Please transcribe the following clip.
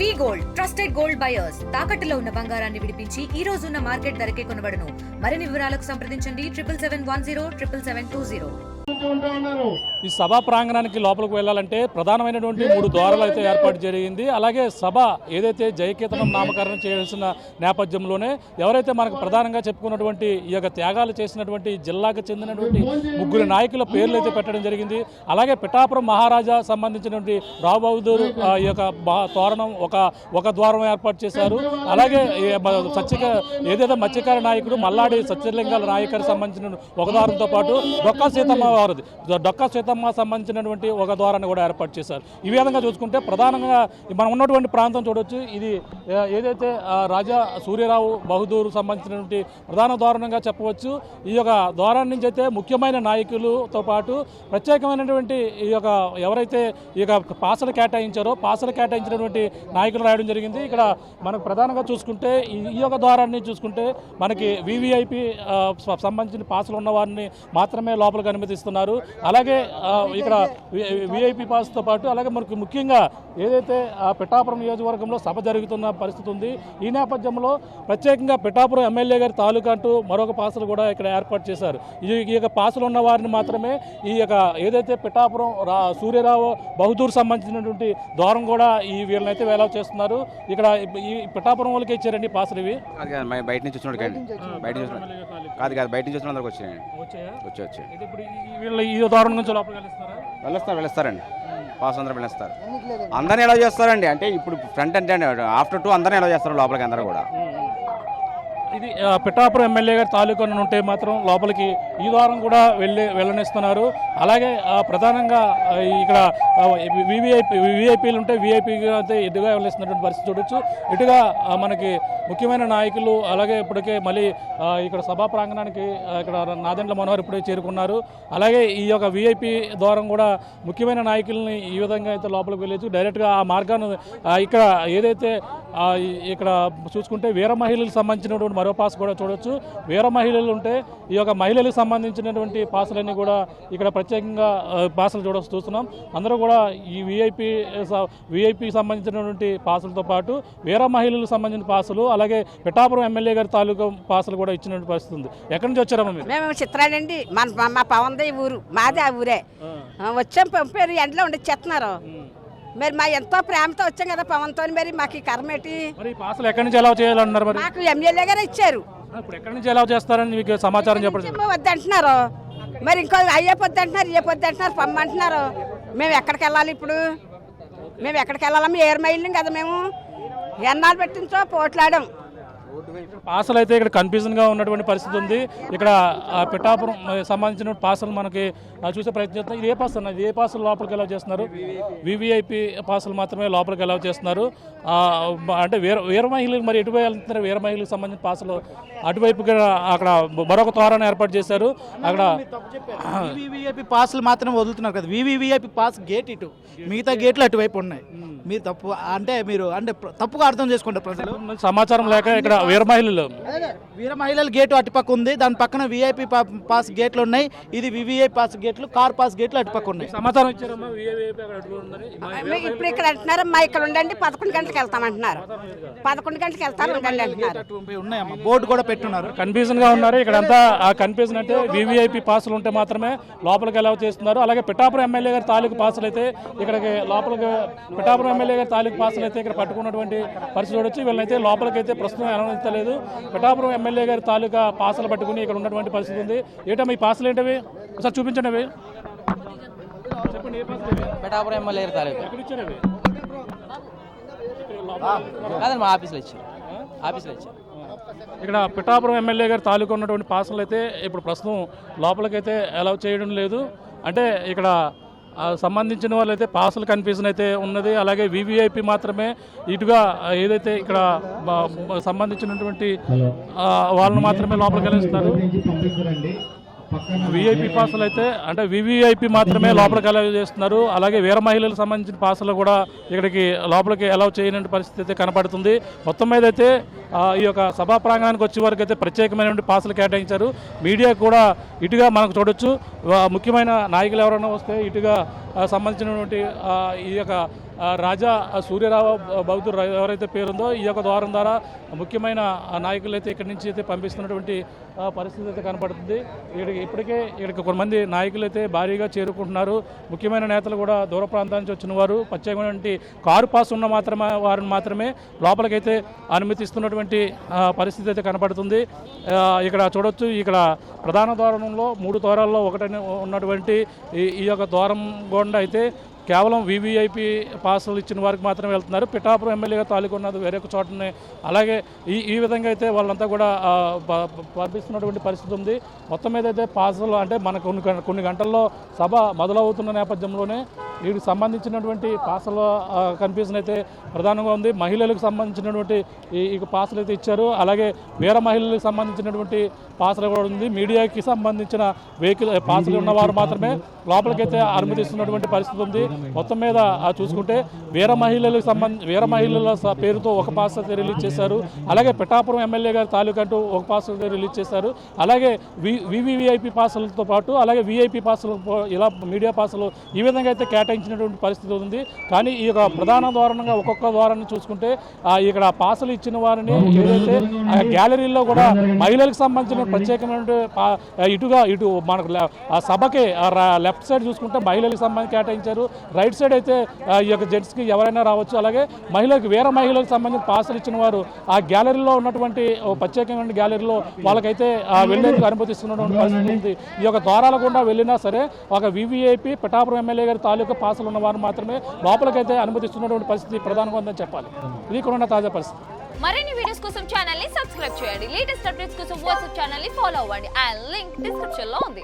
వి gold trusted gold buyers తాకట్టులో ఉన్న బంగారాన్ని విడిపించి ఈ రోజు ఉన్న మార్కెట్ ధరకే కొనబడును. మరిన్ని వివరాలకు సంప్రదించండి 77107720. ఈ సభా ప్రాంగణానికి లోపలికి వెళ్ళాలంటే ప్రధానమైనటువంటి 3 ద్వారాలు అయితే ఏర్పాటు జరిగింది. అలాగే సభ ఏదైతే జయకేతనం నామకరణం చేయాల్సిన నేపథ్యంలోనే ఎవరైతే మనకు ప్రధానంగా చెప్పుకున్నటువంటి ఈ యొక్క త్యాగాలు చేసినటువంటి జిల్లాకు చెందినటువంటి 3 నాయకుల పేర్లు అయితే పెట్టడం జరిగింది. అలాగే పిఠాపురం మహారాజా సంబంధించినటువంటి రావు బహదూర్ ఈ యొక్క తోరణం ఒక ద్వారం ఏర్పాటు చేశారు. అలాగే ఏదైతే మత్స్యకార నాయకుడు మల్లాడి సత్యలింగాల నాయకుడికి సంబంధించిన ఒక ద్వారంతో పాటు డొక్కా సీతమ్మ సంబంధించినటువంటి ఒక ద్వారాన్ని కూడా ఏర్పాటు చేశారు. ఈ విధంగా చూసుకుంటే ప్రధానంగా మనం ఉన్నటువంటి ప్రాంతం చూడొచ్చు. ఇది ఏదైతే రాజా సూర్యరావు బహదూర్ సంబంధించినటువంటి ప్రధాన ద్వారంగా చెప్పవచ్చు. ఈ యొక్క ద్వారాన్ని నుంచి అయితే ముఖ్యమైన నాయకులతో పాటు ప్రత్యేకమైనటువంటి ఈ యొక్క ఎవరైతే ఈ యొక్క పాసలు కేటాయించినటువంటి నాయకులు రాయడం జరిగింది. ఇక్కడ మనకు ప్రధానంగా చూసుకుంటే ఈ యొక్క ద్వారాన్ని చూసుకుంటే మనకి వివిఐపి సంబంధించిన పాసులు ఉన్న వారిని మాత్రమే లోపలికి అనుమతిస్తున్నారు. అలాగే ఇక్కడ విఐపి పాస్తో పాటు అలాగే మనకు ముఖ్యంగా ఏదైతే పిఠాపురం నియోజకవర్గంలో సభ జరుగుతున్న పరిస్థితి ఉంది. ఈ నేపథ్యంలో ప్రత్యేకంగా పిఠాపురం ఎమ్మెల్యే గారి తాలూకా అంటూ మరొక పాసులు కూడా ఇక్కడ ఏర్పాటు చేశారు. ఈ యొక్క పాసులు ఉన్న వారిని మాత్రమే ఈ యొక్క ఏదైతే పిఠాపురం సూర్యరావు బహదూర్ సంబంధించినటువంటి ద్వారం కూడా ఈ వీళ్ళనైతే వేలా చేస్తున్నారు. ఇక్కడ ఈ పిఠాపురం వాళ్ళకి ఇచ్చారండి పాసులు ఇవి. బయట నుంచి వచ్చినాడు కాదు బయట నుంచి వచ్చిన వచ్చాయి. వీళ్ళు ఈ ద్వారం నుంచి లోపలికి వెళ్ళిస్తారండి. పాస్ అందరూ వెళ్ళిస్తారు. అందరినీ ఎలా చేస్తారండి అంటే ఇప్పుడు ఫ్రంట్ అంటే ఆఫ్టర్ 2 అందరినీ ఎలా చేస్తారు లోపలికి అందరూ కూడా. ఇది పిఠాపురం ఎమ్మెల్యే గారి తాలూకా ఉంటే మాత్రం లోపలికి ఈ ద్వారం కూడా వెళ్ళనిస్తున్నారు. అలాగే ప్రధానంగా ఇక్కడ విఐపీలు ఉంటే విఐపీగా అయితే ఇటుగా వెళ్ళిస్తున్నటువంటి పరిస్థితి చూడొచ్చు. ఇటుగా మనకి ముఖ్యమైన నాయకులు అలాగే ఇప్పటికే మళ్ళీ ఇక్కడ సభా ప్రాంగణానికి ఇక్కడ నాదెండ్ల మనోహర్ ఇప్పుడే చేరుకున్నారు. అలాగే ఈ యొక్క విఐపీ ద్వారం కూడా ముఖ్యమైన నాయకుల్ని ఈ విధంగా అయితే లోపలికి వెళ్ళచ్చు. డైరెక్ట్గా ఆ మార్గాన్ని ఇక్కడ ఏదైతే ఇక్కడ చూసుకుంటే వీర మహిళలకు సంబంధించినటువంటి మరో పాస్ కూడా చూడొచ్చు. వీర మహిళలు ఉంటే ఈ యొక్క మహిళలకు సంబంధించినటువంటి పాసులన్నీ కూడా ఇక్కడ ప్రత్యేకంగా పాసులు చూస్తున్నాం. అందరూ కూడా ఈ విఐపి సంబంధించినటువంటి పాసులతో పాటు వీర మహిళలకు సంబంధించిన పాసులు అలాగే పిఠాపురం ఎమ్మెల్యే గారి తాలూకా పాసులు కూడా ఇచ్చినటువంటి పరిస్థితి ఉంది. ఎక్కడి నుంచి వచ్చారమ్మా మీరు? మేము చిత్రాలండి. మా పవందే ఊరు మాది. ఆ ఊరే వచ్చాం. పంపారు ఎండలో ఉండి చెప్తున్నారు. మరి మా ఎంతో ప్రేమతో వచ్చాం కదా పవన్తో. మరి మాకు ఈ కర్మేటి పాసులు ఎక్కడి నుంచి ఎలా చేయాలన్నారు? మరి మాకు ఎమ్మెల్యే గారు ఇచ్చారు. ఇప్పుడు ఎక్కడి నుంచి ఎలా చేస్తారని మీకు సమాచారం చెప్పండి. వద్దంటున్నారు. మరి ఇంకో అయ్యే పొద్దు అంటున్నారు, ఏ పొద్దు అంటున్నారు, పమ్మంటున్నారు. మేము ఎక్కడికి వెళ్ళాలి ఇప్పుడు? మేము ఎక్కడికి వెళ్ళాలమ్మా? ఏర్ మైళ్ళు కదా మేము. ఎన్నాళ్ళు పెట్టించో పోట్లాడాం. పాసులు అయితే ఇక్కడ కన్ఫ్యూజన్గా ఉన్నటువంటి పరిస్థితి ఉంది. ఇక్కడ పిఠాపురం సంబంధించిన పాసులు మనకి చూసే ప్రయత్నిస్తున్నాం. ఇది ఏ పాస్ అన్న? ఇది ఏ పాసులు లోపలికి ఎలా చేస్తున్నారు? వివిఐపి పాసులు మాత్రమే లోపలికి ఎలా చేస్తున్నారు? అంటే వీర మహిళలు మరి ఎటువైపు వెళ్తున్నారు? వీర మహిళలకు సంబంధించిన పాసులు అటువైపుగా అక్కడ మరొక తోరణం ఏర్పాటు చేశారు. అక్కడ వివిఐపి పాసులు మాత్రం వదులుతున్నారు కదా. వివిఐపి పాస్ గేట్ ఇటు, మిగతా గేట్లు అటువైపు ఉన్నాయి. మీరు తప్పుగా అర్థం చేసుకుంటారు ప్రజలు. సమాచారం లేక ఇక్కడ వీర మహిళల గేటు అటుపక్క ఉంది. దాని పక్కన విఐపి పాస్ గేట్లు ఉన్నాయి. ఇది వివిఐపి పాస్ గేట్లు, కార్ పాస్ గేట్లు అటుపక్క ఉన్నాయి. సమాచారం ఇప్పుడు ఇక్కడ అంటున్నారు మా ఇక్కడ ఉండండి 11 గంటలకు వెళ్తామంటున్నారు. 11 గంటలకు వెళ్తారు ఉండండి అంటున్నారు. ఉన్నాయమ్మా, బోర్డు కూడా పెట్టున్నారు. కన్ఫ్యూజన్ గా ఉన్నారు. ఇక్కడంతా ఆ కన్ఫ్యూజన్ అంటే వివిఐపి పాసులు ఉంటే మాత్రమే లోపలికి ఎలా చేస్తున్నారు. అలాగే పిఠాపురం ఎమ్మెల్యే గారి తాలూకు పాసులు అయితే ఇక్కడికి లోపలికి పిఠాపురం ఎమ్మెల్యే గారి తాలూకు పాసులు అయితే ఇక్కడ పట్టుకున్నటువంటి పరిస్థితి చూడొచ్చు. వీళ్ళనైతే లోపలికి అయితే ప్రస్తుతం అనుమతించలేదు. పిఠాపురం ఎమ్మెల్యే గారి తాలూకా పాసులు పట్టుకుని ఇక్కడ ఉన్నటువంటి పరిస్థితి ఉంది. ఏంటమ్మా ఈ పాసులు ఏంటవి? ఒకసారి చూపించండి అవి. చెప్పండి ఏ పాసులు? పిఠాపురం ఎమ్మెల్యే గారి తాలూకా. ఎక్కడ ఇచ్చారు అవి? కాదండి, మా ఆఫీస్లో ఇచ్చారు. ఇక్కడ పిఠాపురం ఎమ్మెల్యే గారి తాలూకా ఉన్నటువంటి పాసులు అయితే ఇప్పుడు ప్రస్తుతం లోపలికైతే అలౌ చేయడం లేదు. అంటే ఇక్కడ సంబంధించిన వాళ్ళైతే పాసులు కన్ఫ్యూజన్ అయితే ఉన్నది. అలాగే వివిఐపి మాత్రమే ఇటుగా ఏదైతే ఇక్కడ సంబంధించినటువంటి వాళ్ళని మాత్రమే లోపలికి వెళ్ళిస్తున్నారు. విఐపి పాసులు అయితే అంటే వివిఐపి మాత్రమే లోపలికి అలౌ చేస్తున్నారు. అలాగే వీర మహిళలకు సంబంధించిన పాసులు కూడా ఇక్కడికి లోపలికి అలౌ చేయని పరిస్థితి అయితే కనపడుతుంది. మొత్తం మీద అయితే ఈ యొక్క సభా ప్రాంగణానికి వచ్చే వరకు అయితే ప్రత్యేకమైనటువంటి పాసులు కేటాయించారు. మీడియా కూడా ఇటుగా మనకు చూడొచ్చు. ముఖ్యమైన నాయకులు ఎవరైనా వస్తే ఇటుగా సంబంధించినటువంటి ఈ యొక్క రాజా సూర్యరావు భౌతుడు ఎవరైతే పేరుందో ఈ యొక్క ద్వారం ద్వారా ముఖ్యమైన నాయకులు అయితే ఇక్కడి నుంచి అయితే పంపిస్తున్నటువంటి పరిస్థితి అయితే కనపడుతుంది. ఇక్కడికి కొంతమంది నాయకులు అయితే భారీగా చేరుకుంటున్నారు. ముఖ్యమైన నేతలు కూడా దూర ప్రాంతాల నుంచి వచ్చిన వారు ప్రత్యేకమైనటువంటి కారు పాస్ ఉన్న వారిని మాత్రమే లోపలికైతే అనుమతిస్తున్నటువంటి పరిస్థితి అయితే కనపడుతుంది. ఇక్కడ చూడొచ్చు, ఇక్కడ ప్రధాన ద్వారంలో 3 ద్వారాల్లో ఒకటని ఉన్నటువంటి ఈ యొక్క ద్వారం గుండా అయితే కేవలం వీవీఐపీ పాసులు ఇచ్చిన వారికి మాత్రమే వెళ్తున్నారు. పిఠాపురం ఎమ్మెల్యేగా తాలూకున్నది వేరొక చోటనే. అలాగే ఈ విధంగా అయితే వాళ్ళంతా కూడా పంపిస్తున్నటువంటి పరిస్థితి ఉంది. మొత్తం మీద అయితే పాసులు అంటే మనకు కొన్ని గంటల్లో సభ మొదలవుతున్న నేపథ్యంలోనే వీటికి సంబంధించినటువంటి పాసుల కన్ఫ్యూజన్ అయితే ప్రధానంగా ఉంది. మహిళలకు సంబంధించినటువంటి ఈ పాసులు అయితే ఇచ్చారు. అలాగే వేరే మహిళలకు సంబంధించినటువంటి పాసులు కూడా ఉంది. మీడియాకి సంబంధించిన వెహికల్ పాసులు ఉన్నవారు మాత్రమే లోపలికైతే అనుమతిస్తున్నటువంటి పరిస్థితి ఉంది. మొత్తం మీద చూసుకుంటే వేరే మహిళల పేరుతో ఒక పాస్ అయితే రిలీజ్ చేశారు. అలాగే పిఠాపురం ఎమ్మెల్యే గారి తాలూకా అంటూ ఒక పాస్ అయితే రిలీజ్ చేశారు. అలాగే వివిఐపి పాసులతో పాటు అలాగే విఐపి పాసులు, ఇలా మీడియా పాసులు ఈ విధంగా అయితే కేటాయించినటువంటి పరిస్థితి ఉంది. కానీ ఈ యొక్క ప్రధాన ద్వారంగా ఒక్కొక్క ద్వారాన్ని చూసుకుంటే ఇక్కడ పాసులు ఇచ్చిన వారిని ఏదైతే గ్యాలరీలో కూడా మహిళలకు సంబంధించిన ప్రత్యేకమైన ఇటు మనకు ఆ సభకి లెఫ్ట్ సైడ్ చూసుకుంటే మహిళలకు సంబంధించి కేటాయించారు. రైట్ సైడ్ అయితే ఈ యొక్క జెంట్స్కి ఎవరైనా రావచ్చు. అలాగే వేరే మహిళలకు సంబంధించిన పాసులు ఇచ్చిన వారు ఆ గ్యాలరీలో ఉన్నటువంటి ప్రత్యేకమైన గ్యాలరీలో వాళ్ళకైతే వెళ్ళేందుకు అనుమతిస్తున్నటువంటి పరిస్థితి ఉంది. ఈ యొక్క ద్వారాల గుండా వెళ్ళినా సరే ఒక వివిఐపి పిఠాపురం ఎమ్మెల్యే గారి తాలూకా పాసులు ఉన్న వారు మాత్రమే లోపలికైతే అనుమతిస్తున్నటువంటి పరిస్థితి ప్రధానంగా ఉందని చెప్పాలి. ఇది కూడా తాజా పరిస్థితి. మరిన్ని వీడియోస్ కోసం ఛానల్ ని సబ్స్క్రైబ్ చేయండి. లేటెస్ట్ అప్డేట్స్ కోసం వాట్సాప్ ఛానల్ ని ఫాలో అవ్వండి. ఆ లింక్ డిస్క్రిప్షన్ లో ఉంది.